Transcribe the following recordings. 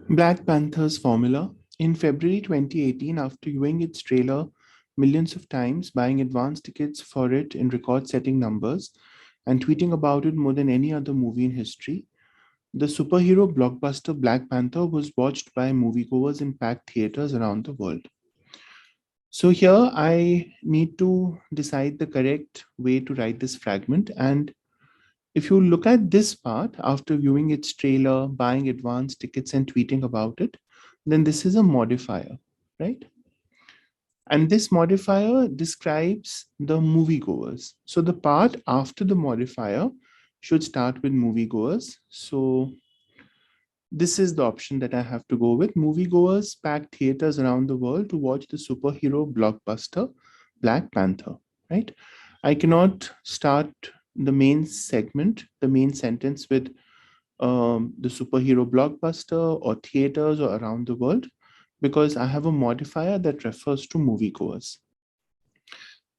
Black Panther's formula. In February 2018, after viewing its trailer millions of times, buying advance tickets for it in record setting numbers, and tweeting about it more than any other movie in history, the superhero blockbuster Black Panther was watched by moviegoers in packed theaters around the world. So, here I need to decide the correct way to write this fragment. And if you look at this part after viewing its trailer, buying advance tickets, and tweeting about it, then this is a modifier, right? And this modifier describes the moviegoers. So the part after the modifier should start with moviegoers. So this is the option that I have to go with. Moviegoers packed theaters around the world to watch the superhero blockbuster Black Panther, right? I cannot start the main segment, the main sentence with the superhero blockbuster or theaters or around the world because I have a modifier that refers to moviegoers.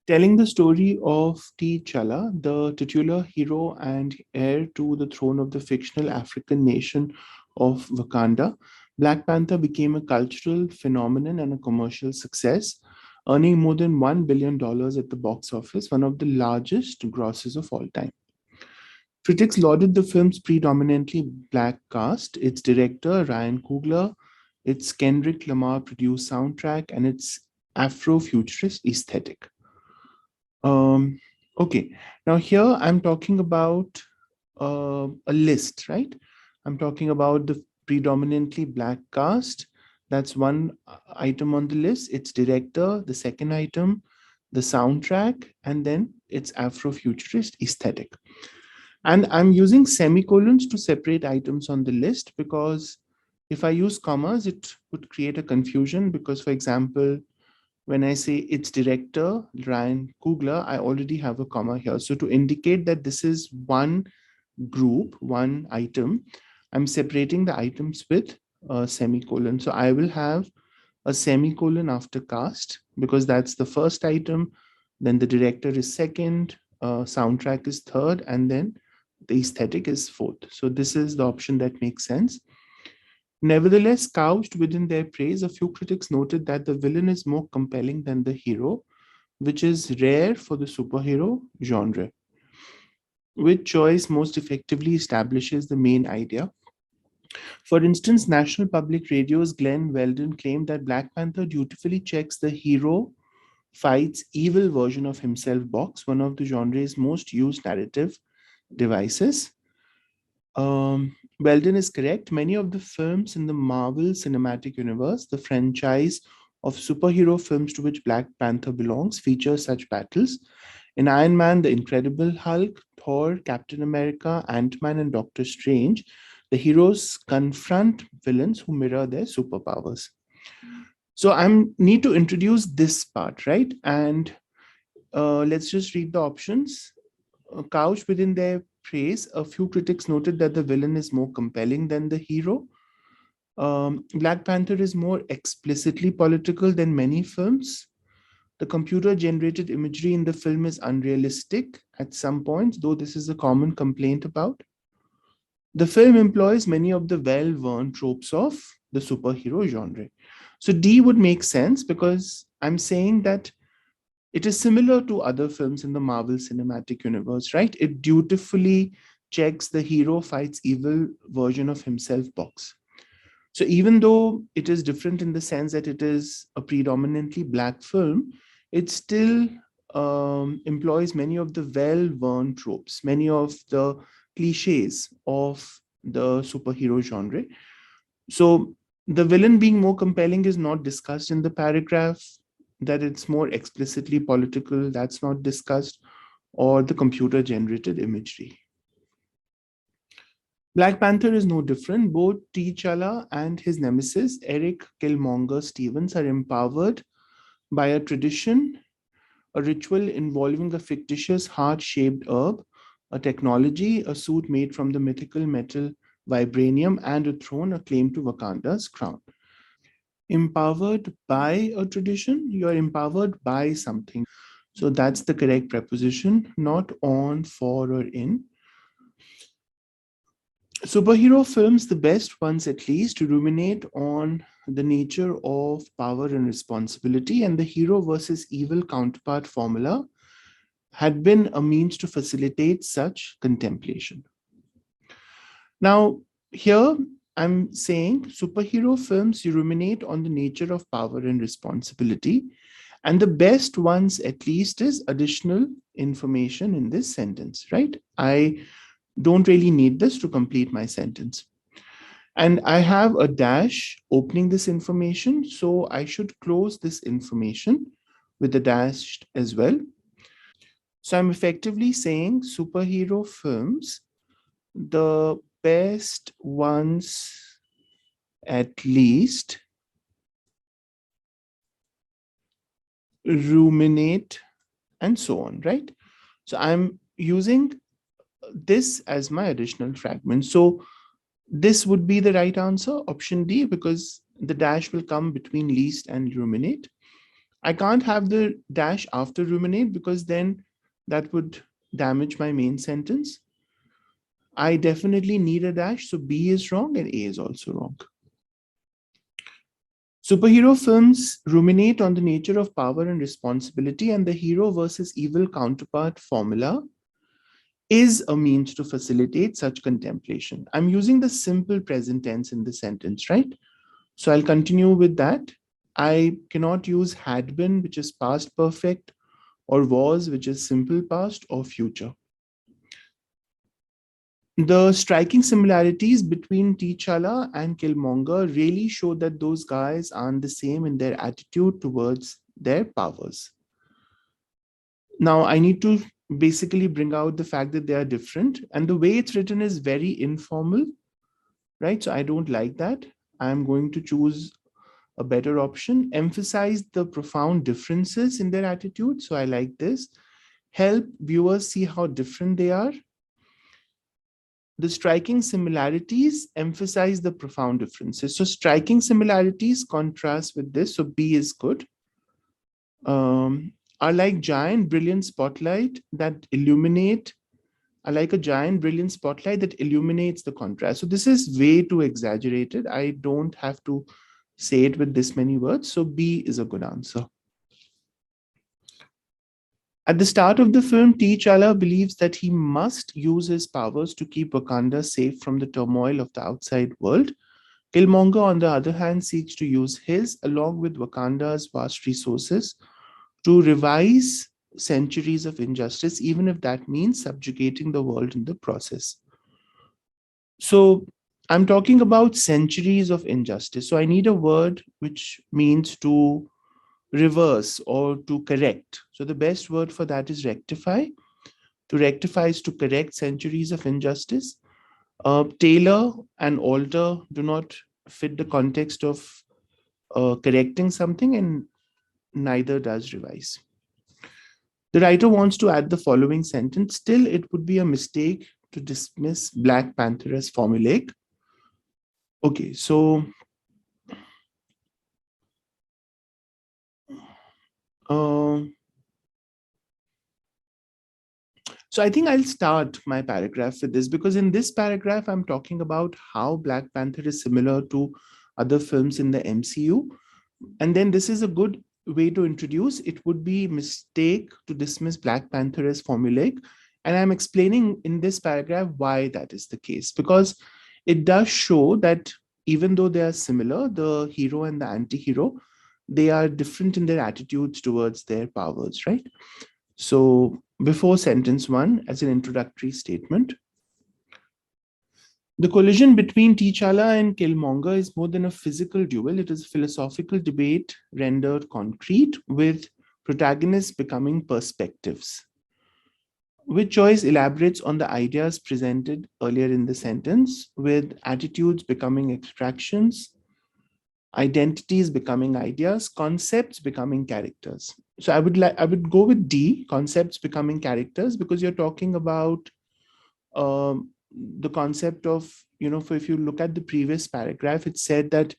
Telling the story of T'Challa, the titular hero and heir to the throne of the fictional African nation of Wakanda, Black Panther became a cultural phenomenon and a commercial success, earning more than $1 billion dollars at the box office, one of the largest grosses of all time. Critics lauded the film's predominantly black cast, its director, Ryan Coogler, its Kendrick Lamar produced soundtrack, and its Afrofuturist aesthetic. Um, okay, now here I'm talking about a list, right? I'm talking about the predominantly black cast. That's one item on the list. Its director, the second item, the soundtrack, and then its Afrofuturist aesthetic. And I'm using semicolons to separate items on the list because if I use commas, it would create a confusion. Because, for example, when I say its director, Ryan Coogler, I already have a comma here. So to indicate that this is one group, one item, I'm separating the items with a semicolon. So I will have a semicolon after cast because that's the first item. Then the director is second, soundtrack is third, and then the aesthetic is fourth. So this is the option that makes sense. Nevertheless, couched within their praise, a few critics noted that the villain is more compelling than the hero, which is rare for the superhero genre. Which choice most effectively establishes the main idea? For instance, National Public Radio's Glenn Weldon claimed that Black Panther dutifully checks the hero fights evil version of himself box, one of the genre's most used narrative devices. Weldon is correct. Many of the films in the Marvel Cinematic Universe, the franchise of superhero films to which Black Panther belongs, feature such battles. In Iron Man, The Incredible Hulk, Thor, Captain America, Ant Man, and Doctor Strange, the heroes confront villains who mirror their superpowers. So I need to introduce this part, right? And let's just read the options. Couched within their praise, a few critics noted that the villain is more compelling than the hero. Black Panther is more explicitly political than many films. The computer generated imagery in the film is unrealistic at some points, though this is a common complaint about. The film employs many of the well worn tropes of the superhero genre. So D would make sense because I'm saying that it is similar to other films in the Marvel Cinematic Universe, right? It dutifully checks the hero fights evil version of himself box. So even though it is different in the sense that it is a predominantly black film, it still employs many of the well-worn tropes, many of the cliches of the superhero genre. So the villain being more compelling is not discussed in the paragraph, that it's more explicitly political, that's not discussed, or the computer generated imagery. Black Panther is no different. Both T'Challa and his nemesis, Eric Killmonger Stevens, are empowered by a tradition, a ritual involving a fictitious heart shaped herb, a technology, a suit made from the mythical metal vibranium, and a throne, a claim to Wakanda's crown. Empowered by a tradition, you are empowered by something. So that's the correct preposition, not on, for, or in. Superhero films, the best ones at least, ruminate on the nature of power and responsibility, and the hero versus evil counterpart formula had been a means to facilitate such contemplation. Now, here I'm saying superhero films ruminate on the nature of power and responsibility, and the best ones, at least, is additional information in this sentence, right? I don't really need this to complete my sentence. And I have a dash opening this information, so I should close this information with a dash as well. So I'm effectively saying superhero films, the best ones at least, ruminate, and so on, right? So I'm using this as my additional fragment. So this would be the right answer, option D, because the dash will come between least and ruminate. I can't have the dash after ruminate because then that would damage my main sentence. I definitely need a dash, so B is wrong and A is also wrong. Superhero films ruminate on the nature of power and responsibility, and the hero versus evil counterpart formula is a means to facilitate such contemplation. I'm using the simple present tense in the sentence, right? So I'll continue with that. I cannot use had been, which is past perfect, or was, which is simple past, or future. The striking similarities between T'Challa and Killmonger really show that those guys aren't the same in their attitude towards their powers. Now, I need to basically bring out the fact that they are different, and the way it's written is very informal, right? So I don't like that. I'm going to choose a better option. Emphasize the profound differences in their attitude. So I like this. Help viewers see how different they are. The striking similarities emphasize the profound differences. So striking similarities contrast with this. So B is good. Are like giant brilliant spotlight that illuminate. I like a giant brilliant spotlight that illuminates the contrast. So this is way too exaggerated. I don't have to say it with this many words. So B is a good answer. At the start of the film, T'Challa believes that he must use his powers to keep Wakanda safe from the turmoil of the outside world. Killmonger, on the other hand, seeks to use his, along with Wakanda's vast resources, to revise centuries of injustice, even if that means subjugating the world in the process. So I'm talking about centuries of injustice. So I need a word which means to reverse or to correct. So the best word for that is rectify. To rectify is to correct centuries of injustice. Tailor and alter do not fit the context of correcting something, and neither does revise. The writer wants to add the following sentence. Still, it would be a mistake to dismiss Black Panther as formulaic. Okay, so um, so I think I'll start my paragraph with this because in this paragraph, I'm talking about how Black Panther is similar to other films in the MCU. And then this is a good way to introduce. It would be a mistake to dismiss Black Panther as formulaic. And I'm explaining in this paragraph why that is the case, because it does show that even though they are similar, the hero and the anti-hero, they are different in their attitudes towards their powers, right? So before sentence one, as an introductory statement, the collision between T'Challa and Killmonger is more than a physical duel. It is a philosophical debate rendered concrete, with protagonists becoming perspectives. Which choice elaborates on the ideas presented earlier in the sentence, with attitudes becoming abstractions, identities becoming ideas, concepts becoming characters. So I would go with D, concepts becoming characters, because you're talking about the concept of, for if you look at the previous paragraph, it said that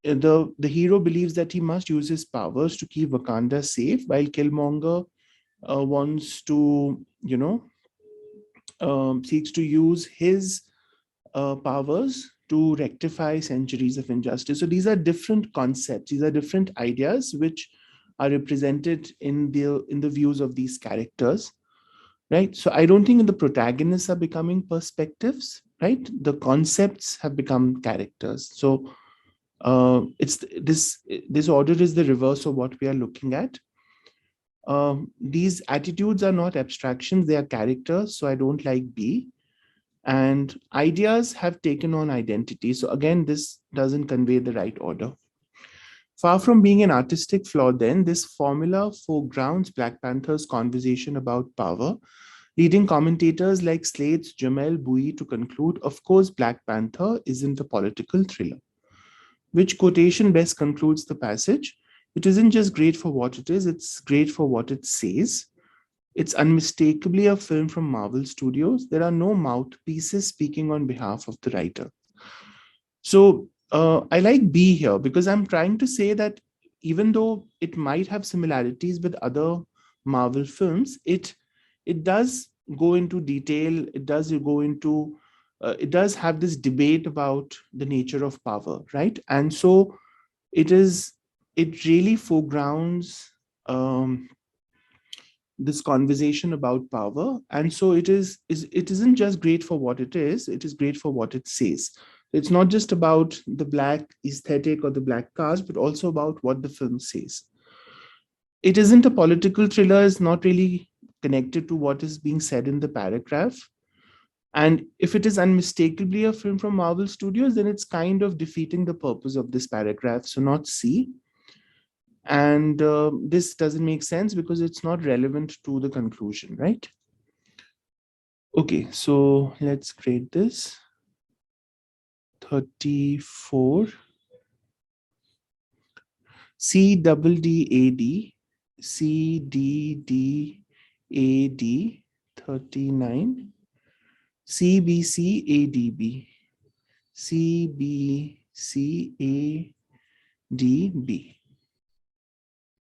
the hero believes that he must use his powers to keep Wakanda safe, while Killmonger wants to, seeks to use his powers to rectify centuries of injustice. So these are different concepts, these are different ideas which are represented in the views of these characters, right? So I don't think the protagonists are becoming perspectives, right? The concepts have become characters. So it's this order is the reverse of what we are looking at. These attitudes are not abstractions, they are characters. So I don't like B. And ideas have taken on identity. So again, this doesn't convey the right order. Far from being an artistic flaw, then, this formula foregrounds Black Panther's conversation about power, leading commentators like Slate's Jamel Bouie to conclude, of course, Black Panther isn't a political thriller. Which quotation best concludes the passage? It isn't just great for what it is, it's great for what it says. It's unmistakably a film from Marvel Studios. There are no mouthpieces speaking on behalf of the writer. So I like B here because I'm trying to say that even though it might have similarities with other Marvel films, it does go into detail. It does go into it does have this debate about the nature of power, right? And so it is it really foregrounds this conversation about power, and so it isn't just great for what it is great for what it says. It's not just about the black aesthetic or the black cast, but also about what the film says. It isn't a political thriller, is not really connected to what is being said in the paragraph. And if it is unmistakably a film from Marvel Studios, then it's kind of defeating the purpose of this paragraph. So not C. And this doesn't make sense because it's not relevant to the conclusion, right? Okay, so let's grade this. 34. C double D A D. C D D A D 39. C B C A D B. C B C A D B.